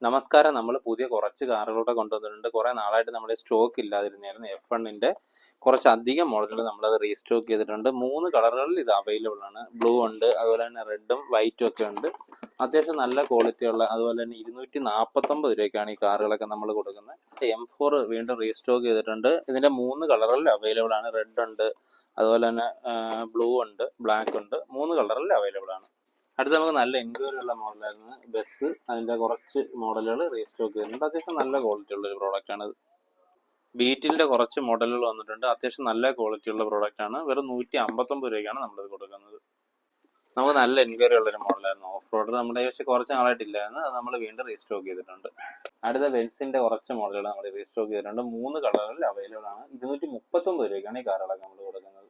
നമസ്കാരം. നമ്മൾ പുതിയ കുറച്ച് കാറുകളൂടെ കൊണ്ടുവന്നിട്ടുണ്ട്. കുറേ നാളായിട്ട് നമ്മുടെ സ്റ്റോക്ക് ഇല്ലാതിരുന്നായിരുന്നു. F1-ന്റെ കുറച്ചധികം മോഡലുകൾ നമ്മളത് റീസ്റ്റോക്ക് ചെയ്തിട്ടുണ്ട്. 3 കളറുകളിൽ ഇത് അവൈലബിൾ ആണ്. ബ്ലൂ ഉണ്ട്, അതുപോലെ തന്നെ റെഡും വൈറ്റും ഒക്കെ ഉണ്ട്. അത്യാവശ്യം നല്ല ക്വാളിറ്റിയുള്ള, അതുപോലെ തന്നെ 249 രൂപയ്ക്കാണ് ഈ കാറുകളൊക്കെ നമ്മൾ കൊടുക്കുന്നത്. M4 വീണ്ടും റീസ്റ്റോക്ക് ചെയ്തിട്ടുണ്ട്. ഇതിൻ്റെ 3 കളറുകളിൽ അവൈലബിൾ ആണ്. റെഡ് ഉണ്ട്, അതുപോലെ തന്നെ ബ്ലൂ ഉണ്ട്, ബ്ലാക്ക് ഉണ്ട്. 3 കളറിൽ അവൈലബിൾ ആണ്. അടുത്ത നമുക്ക് നല്ല എൻക്വയറി ഉള്ള മോഡലായിരുന്നു ബസ്. അതിൻ്റെ കുറച്ച് മോഡലുകൾ റീസ്റ്റോക്ക് ചെയ്തിട്ടുണ്ട്. അത്യാവശ്യം നല്ല ക്വാളിറ്റി ഉള്ള ഒരു പ്രോഡക്റ്റാണ്. ബീറ്റിലിൻ്റെ കുറച്ച് മോഡലുകൾ വന്നിട്ടുണ്ട്. അത്യാവശ്യം നല്ല ക്വാളിറ്റി ഉള്ള പ്രോഡക്റ്റാണ്. വെറും 159 രൂപയ്ക്കാണ് നമ്മളിത് കൊടുക്കുന്നത്. നമുക്ക് നല്ല എൻക്വയറി ഉള്ളൊരു മോഡലായിരുന്നു. ഓഫ് റോഡ് നമ്മുടെ പക്ഷേ കുറച്ച് നാളായിട്ടില്ലായിരുന്നു. അത് നമ്മൾ വീണ്ടും റീസ്റ്റോക്ക് ചെയ്തിട്ടുണ്ട്. അടുത്ത ബെൻസിൻ്റെ കുറച്ച് മോഡലുകൾ നമ്മൾ റീസ്റ്റോക്ക് ചെയ്തിട്ടുണ്ട്. 3 കളറുകളിൽ അവൈലബിൾ ആണ്. 239 രൂപയ്ക്കാണ് ഈ കാറുകളൊക്കെ നമ്മൾ കൊടുക്കുന്നത്.